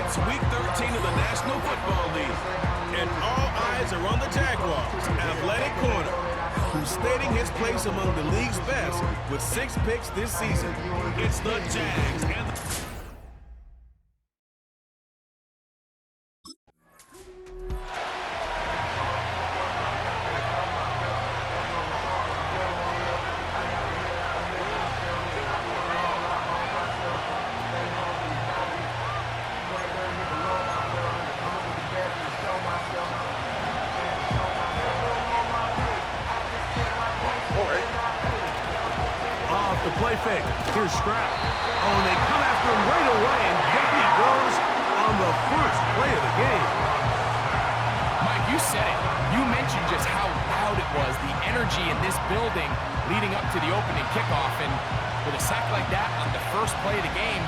It's Week 13 of the National Football League, and all eyes are on the Jaguars' athletic corner, who's stating his place among the league's best with 6 picks this season. It's the Jags and the... Play fake. Here's Stroud. Oh, and they come after him right away, and there he goes on the first play of the game. Mike, you said it. You mentioned just how loud it was, the energy in this building leading up to the opening kickoff, and with a sack like that on the first play of the game,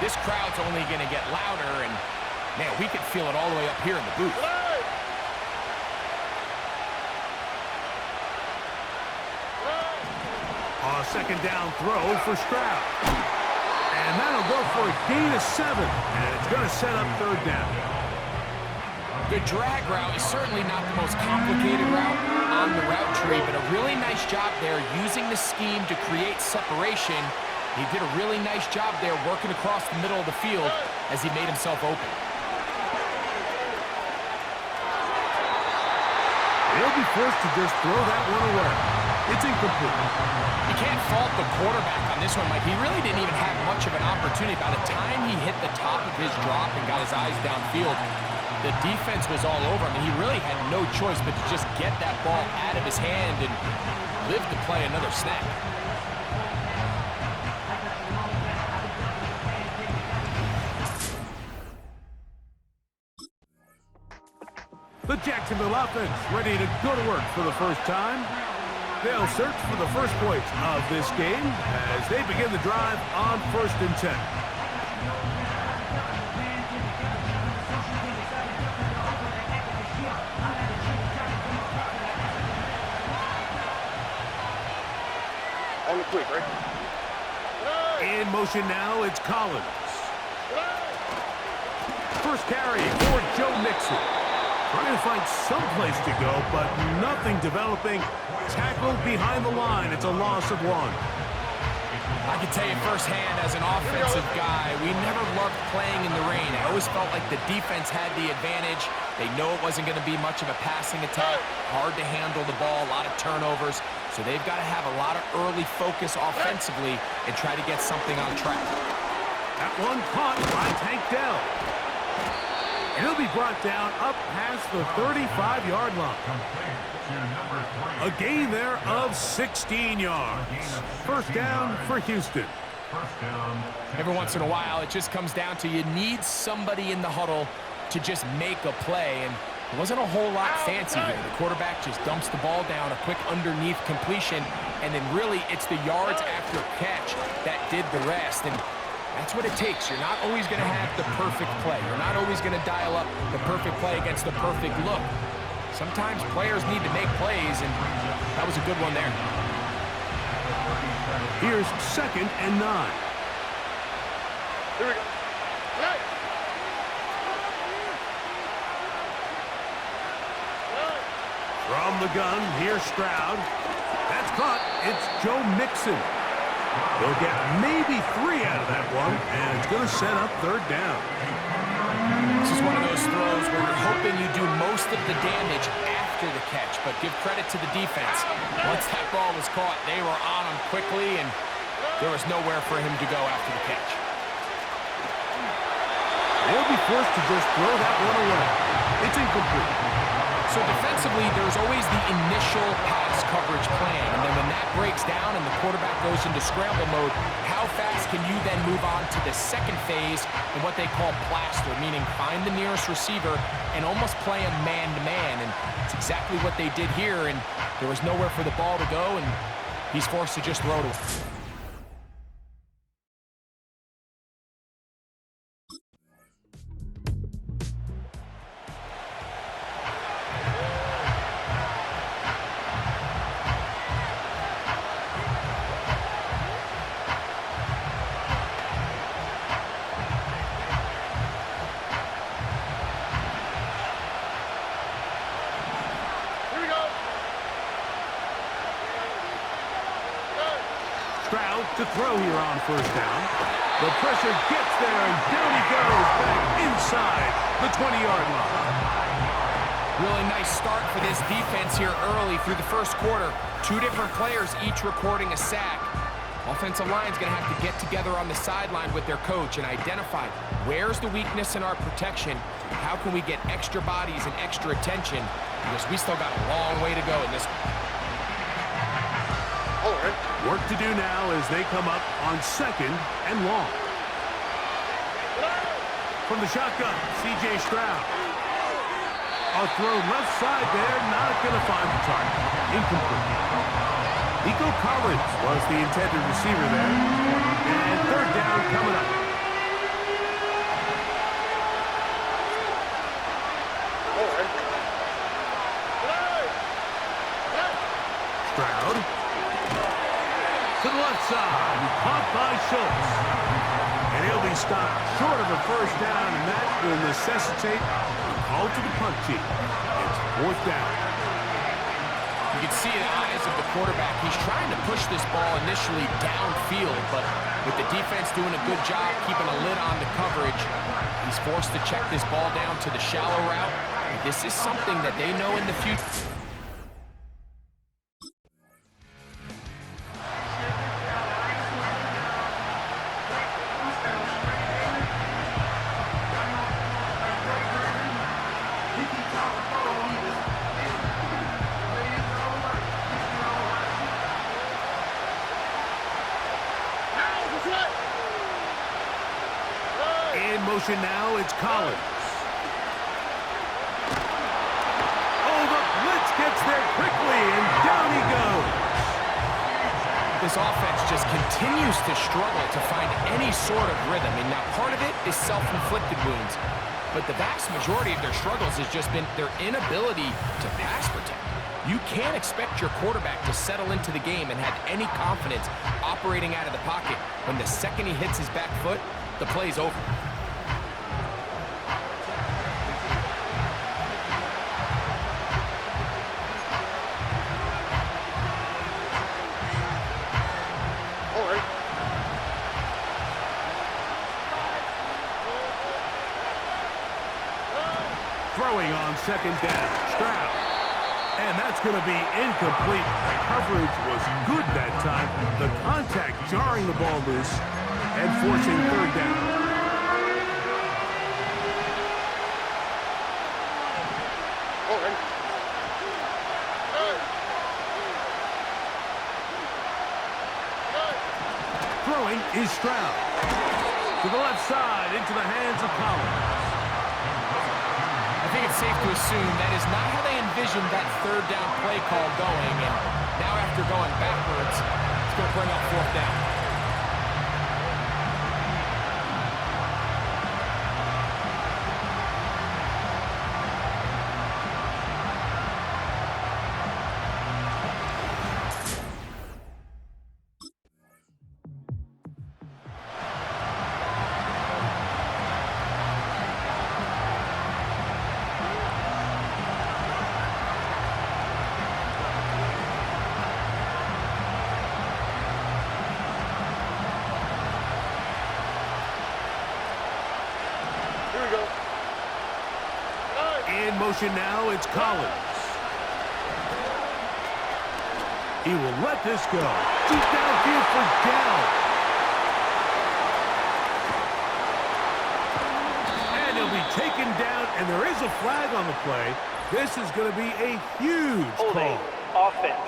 this crowd's only going to get louder, and man, we could feel it all the way up here in the booth. Second down throw for Stroud. And that'll go for a gain of 7. And it's going to set up third down. The drag route is certainly not the most complicated route on the route tree, but a really nice job there using the scheme to create separation. He did a really nice job there working across the middle of the field as he made himself open. He'll be forced to just throw that one away. It's incomplete. You can't fault the quarterback on this one, Mike. He really didn't even have much of an opportunity. By the time he hit the top of his drop and got his eyes downfield, the defense was all over him. He really had no choice but to just get that ball out of his hand and live to play another snap. The Jacksonville offense ready to go to work for the first time. They'll search for the first points of this game as they begin the drive on 1st and 10. On the quick, right? In motion now, it's Collins. First carry for Joe Mixon. Trying to find some place to go, but nothing developing. Tackled behind the line. It's a loss of 1. I can tell you firsthand as an offensive guy, we never loved playing in the rain. I always felt like the defense had the advantage. They know it wasn't going to be much of a passing attack. Hard to handle the ball, a lot of turnovers. So they've got to have a lot of early focus offensively and try to get something on track. That one caught by Tank Dell. He'll be brought down up past the 35-yard line. A gain there of 16 yards. First down for Houston. Every once in a while, it just comes down to you need somebody in the huddle to just make a play, and it wasn't a whole lot fancy here. The quarterback just dumps the ball down, a quick underneath completion, and then really it's the yards after catch that did the rest. And that's what it takes. You're not always going to have the perfect play. You're not always going to dial up the perfect play against the perfect look. Sometimes players need to make plays, and that was a good one there. Here's 2nd and 9. Here we go. From the gun, here's Stroud. That's caught. It's Joe Mixon. He'll get maybe 3 out of that one, and it's going to set up third down. This is one of those throws where you're hoping you do most of the damage after the catch, but give credit to the defense. Once that ball was caught, they were on him quickly, and there was nowhere for him to go after the catch. They'll be forced to just throw that one away. It's incomplete. So defensively, there's always the initial pass coverage plan, and then when that breaks down and the quarterback goes into scramble mode, how fast can you then move on to the second phase in what they call plaster, meaning find the nearest receiver and almost play him man-to-man, and it's exactly what they did here, and there was nowhere for the ball to go, and he's forced to just throw to him. to throw here on first down. The pressure gets there, and down he goes back inside the 20-yard line. Really nice start for this defense here early through the first quarter. Two different players each recording a sack. Offensive line's going to have to get together on the sideline with their coach and identify where's the weakness in our protection, how can we get extra bodies and extra attention, because we still got a long way to go in this. All right. Work to do now as they come up on second and long. From the shotgun, C.J. Stroud. A throw left side there, not going to find the target. Incomplete. Nico Collins was the intended receiver there. And third down coming up. Stroud. To the left side. Caught by Schultz. And he'll be stopped short of a first down, and that will necessitate a call to the punt team. It's fourth down. You can see the eyes of the quarterback. He's trying to push this ball initially downfield, but with the defense doing a good job keeping a lid on the coverage, he's forced to check this ball down to the shallow route. This is something that they know in the future. In motion now, it's Collins. Oh, the blitz gets there quickly, and down he goes. This offense just continues to struggle to find any sort of rhythm. And now part of it is self-inflicted wounds. But the vast majority of their struggles has just been their inability to pass protect. You can't expect your quarterback to settle into the game and have any confidence operating out of the pocket. When the second he hits his back foot, the play's over. Throwing on second down, Stroud. And that's going to be incomplete. Coverage was good that time. The contact jarring the ball loose and forcing third down. Throwing is Stroud. To the left side, into the hands of Collins. I think it's safe to assume that is not how they envisioned that third down play call going, and now after going backwards, it's going to bring up fourth down. In motion now, it's Collins. He will let this go. Deep downfield for down. And he'll be taken down, and there is a flag on the play. This is going to be a huge call. Offense.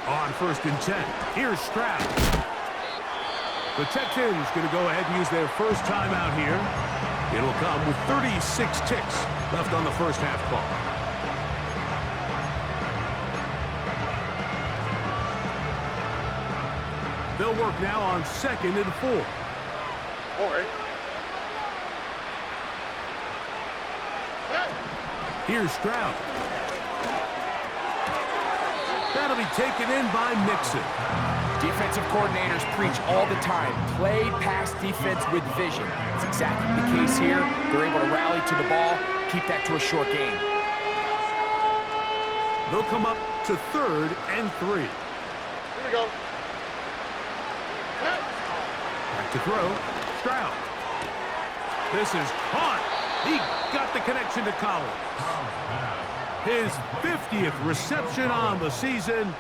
On 1st and 10, here's Stroud. The Texans going to go ahead and use their first timeout here. It'll come with 36 ticks left on the first half clock. They'll work now on 2nd and 4. All right. Here's Stroud. That'll be taken in by Mixon. Defensive coordinators preach all the time, play pass defense with vision. It's exactly the case here. They're able to rally to the ball, keep that to a short gain. They'll come up to 3rd and 3. Here we go. Back to throw. Stroud. This is caught. He got the connection to Collins. His 50th reception on the season,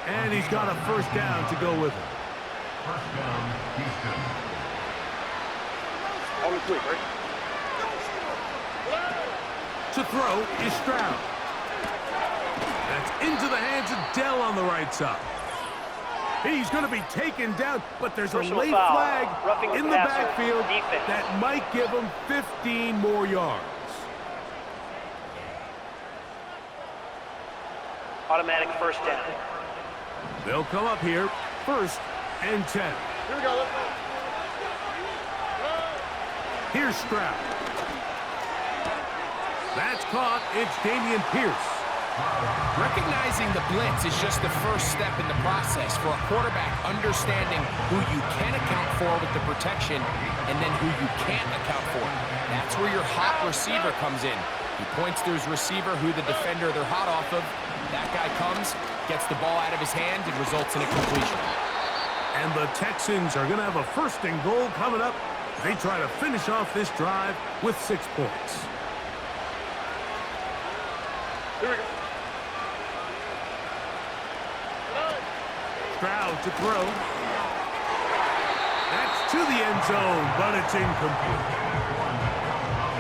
and he's got a first down to go with it. First down, Houston. On the quick, right? To throw is Stroud. That's into the hands of Dell on the right side. He's going to be taken down, but there's Personal a late foul. flag Roughing the in the passer. backfield Defense. that might give him 15 more yards. Automatic first down. They'll come up here, 1st and 10. Here we go. Here's Stroud. That's caught. It's Dameon Pierce. Recognizing the blitz is just the first step in the process for a quarterback understanding who you can account for with the protection and then who you can't account for. That's where your hot receiver comes in. He points to his receiver who the defender they're hot off of. That guy comes, gets the ball out of his hand, and results in a completion. And the Texans are going to have a 1st and goal coming up. They try to finish off this drive with 6 points. Here we go. Stroud to throw. That's to the end zone, but it's incomplete.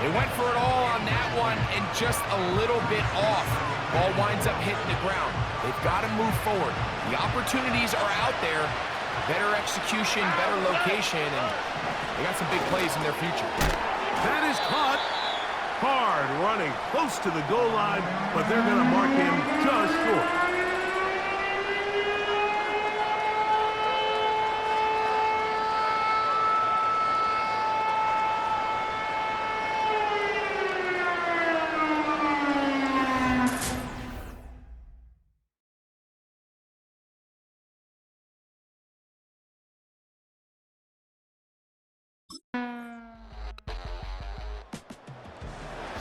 They went for it all on that one and just a little bit off. Ball winds up hitting the ground. They've got to move forward. The opportunities are out there. Better execution, better location, and they got some big plays in their future. That is caught. Hard running close to the goal line, but they're going to mark him just short.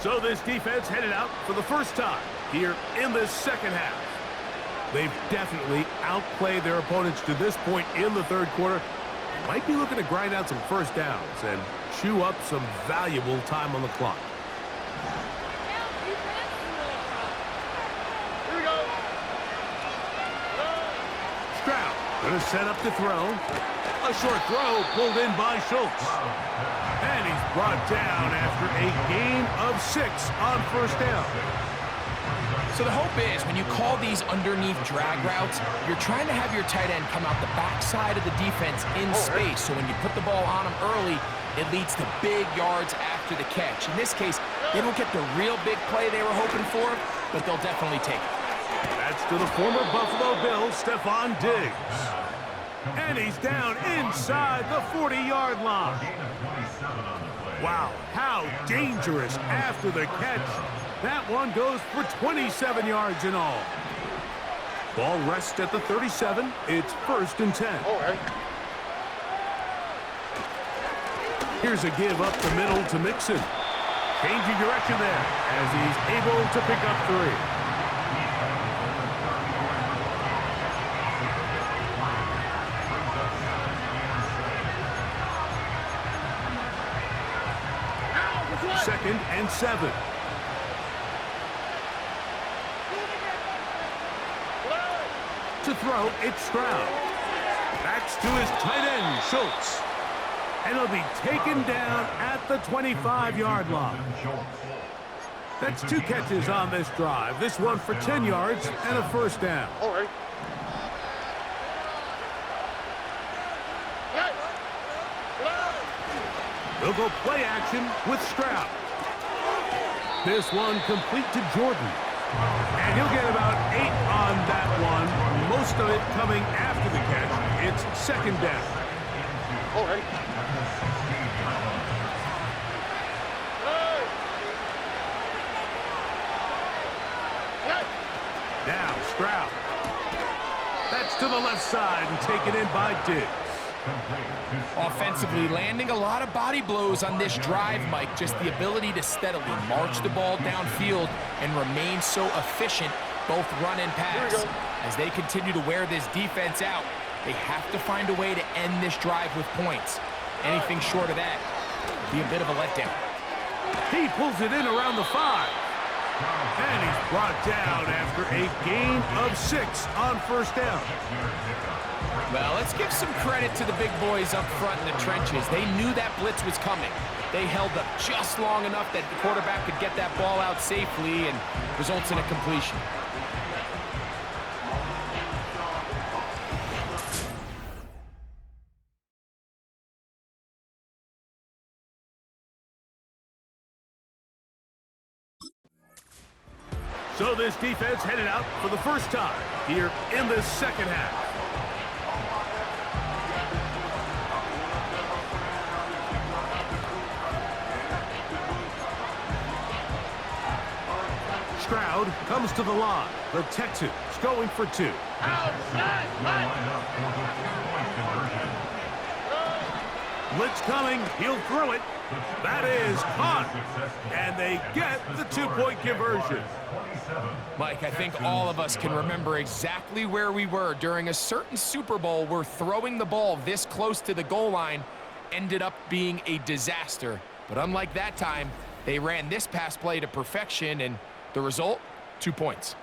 So this defense headed out for the first time here in this second half. They've definitely outplayed their opponents to this point in the 3rd quarter. Might be looking to grind out some first downs and chew up some valuable time on the clock. Here we go. Stroud going to set up to throw. A short throw pulled in by Schultz. And he's brought down after a gain of 6 on 1st down. So the hope is when you call these underneath drag routes, you're trying to have your tight end come out the backside of the defense in space. So when you put the ball on him early, it leads to big yards after the catch. In this case, they don't get the real big play they were hoping for, but they'll definitely take it. That's to the former Buffalo Bill, Stephon Diggs. And he's down inside the 40-yard line. Wow, how dangerous after the catch. That one goes for 27 yards in all. Ball rests at the 37. It's 1st and 10. All right. Here's a give up the middle to Mixon. Changing direction there as he's able to pick up 3. Second and 7. To throw, it's Stroud. Backs to his tight end, Schultz. And he'll be taken down at the 25-yard line. That's 2 catches on this drive. This one for 10 yards and a first down. All right. They'll go play action with Stroud. This one complete to Jordan. And he'll get about 8 on that one, most of it coming after the catch. It's second down. Oh, ready. Now Stroud. That's to the left side and taken in by Diggs. Offensively, landing a lot of body blows on this drive, Mike. Just the ability to steadily march the ball downfield and remain so efficient, both run and pass. As they continue to wear this defense out, they have to find a way to end this drive with points. Anything short of that would be a bit of a letdown. He pulls it in around the 5. And he's brought down after a gain of 6 on first down. Well, let's give some credit to the big boys up front in the trenches. They knew that blitz was coming. They held up just long enough that the quarterback could get that ball out safely and results in a completion. So this defense headed out for the first time here in the second half. Stroud comes to the line. The Texans going for 2. Blitz coming. He'll throw it. That is caught. And they get the 2-point conversion. Mike, I think all of us can remember exactly where we were during a certain Super Bowl where throwing the ball this close to the goal line ended up being a disaster. But unlike that time, they ran this pass play to perfection, and the result, 2 points.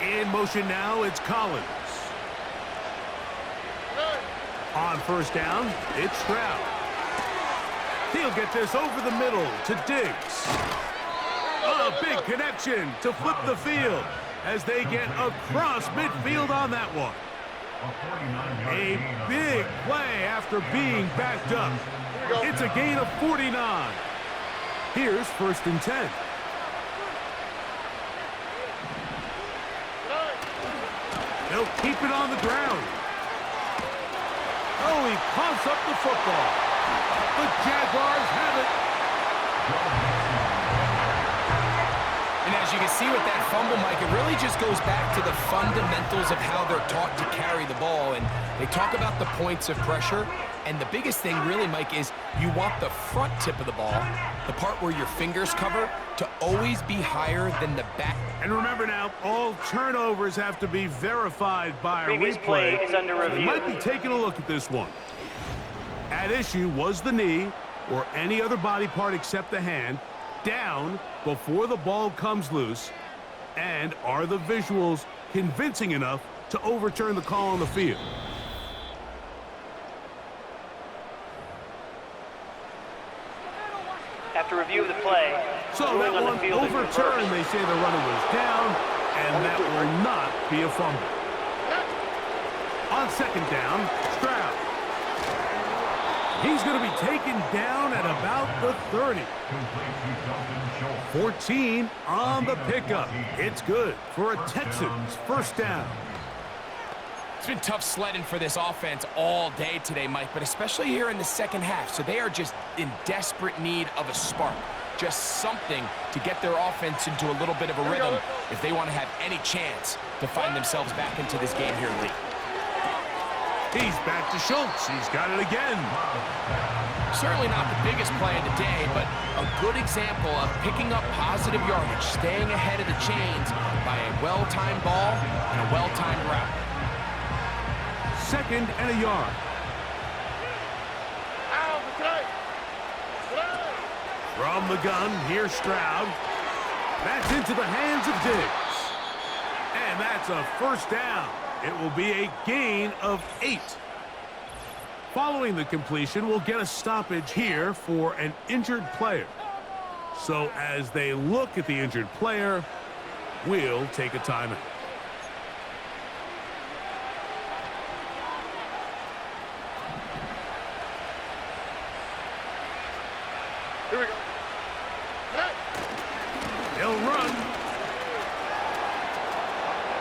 In motion now, it's Collins. On first down, it's Stroud. He'll get this over the middle to Diggs. A big connection to flip the field as they get across midfield on that one. A big play after being backed up. It's a gain of 49. Here's first and 10. They'll keep it on the ground. Oh, he pumps up the football. The Jaguars have it. And as you can see with that fumble, Mike, it really just goes back to the fundamentals of how they're taught to carry the ball. And they talk about the points of pressure. And the biggest thing really, Mike, is you want the front tip of the ball, the part where your fingers cover, to always be higher than the back. And remember now, all turnovers have to be verified by a Previous replay. play is under So they review. might be taking a look at this one. At issue was the knee or any other body part except the hand down before the ball comes loose. And are the visuals convincing enough to overturn the call on the field? After review of the play, So ruling that on the one field is overturned. reversed. They say the runner was down, and that will not be a fumble. On second down, Stroud. He's going to be taken down at about the 30. 14 on the pickup. It's good for a Texans first down. It's been tough sledding for this offense all day today, Mike, but especially here in the second half. So they are just in desperate need of a spark. just something to get their offense into a little bit of a rhythm if they want to have any chance to find themselves back into this game here late. He's back to Schultz. He's got it again. Certainly not the biggest play of the day, but a good example of picking up positive yardage, staying ahead of the chains by a well-timed ball and a well-timed route. 2nd and a yard. From the gun, here's Stroud. That's into the hands of Diggs. And that's a 1st down. It will be a gain of 8. Following the completion, we'll get a stoppage here for an injured player. So as they look at the injured player, we'll take a timeout. Here we go. He'll run.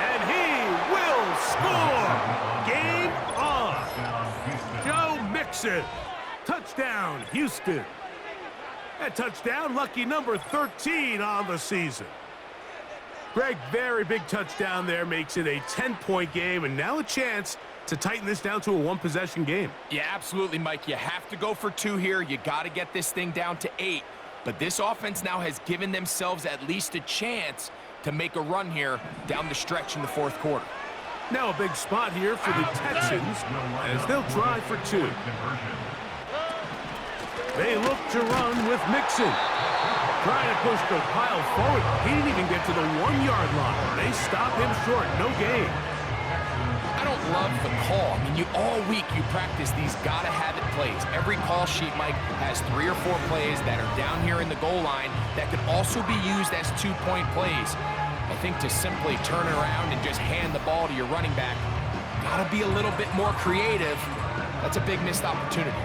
And he will score. Game on. Joe Mixon. Touchdown, Houston. That touchdown, lucky number 13 on the season. Greg, very big touchdown there, makes it a 10-point game, and now a chance to tighten this down to a one-possession game. Yeah, absolutely, Mike. You have to go for 2 here. You got to get this thing down to 8. But this offense now has given themselves at least a chance to make a run here down the stretch in the 4th quarter. Now a big spot here for the Texans as they'll try for 2. They look to run with Mixon. Trying to push the pile forward. He didn't even get to the 1-yard line. They stop him short. No gain. I don't love the call. I mean, all week you practice these gotta-have-it plays. Every call sheet, Mike, has 3 or 4 plays that are down here in the goal line that could also be used as 2-point plays. I think to simply turn around and just hand the ball to your running back, gotta be a little bit more creative. That's a big missed opportunity.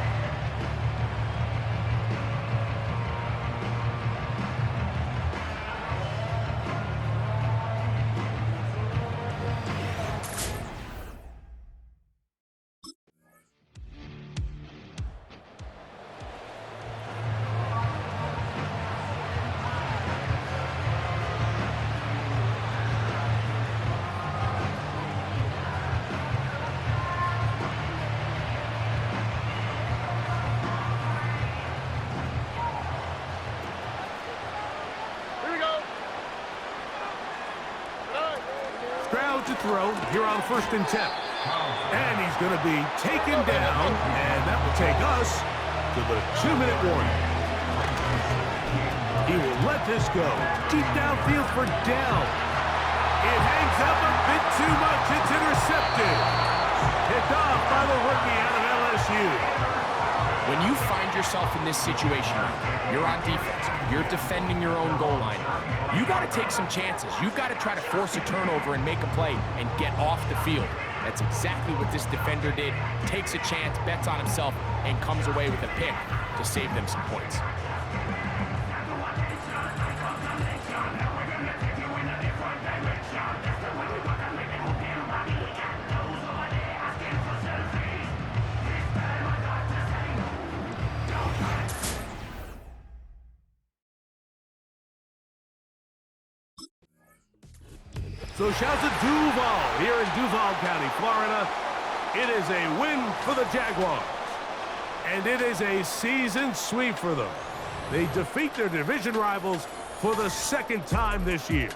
To throw here on 1st and 10. And he's going to be taken down, and that will take us to the 2-minute warning. He will let this go. Deep downfield for Dell. It hangs up a bit too much. It's intercepted. Picked off by the rookie out of LSU. When you find yourself in this situation, you're on defense, you're defending your own goal line, you got to take some chances. You've got to try to force a turnover and make a play and get off the field. That's exactly what this defender did. Takes a chance, bets on himself, and comes away with a pick to save them some points. So shouts at Duval here in Duval County, Florida. It is a win for the Jaguars. And it is a season sweep for them. They defeat their division rivals for the 2nd time this year.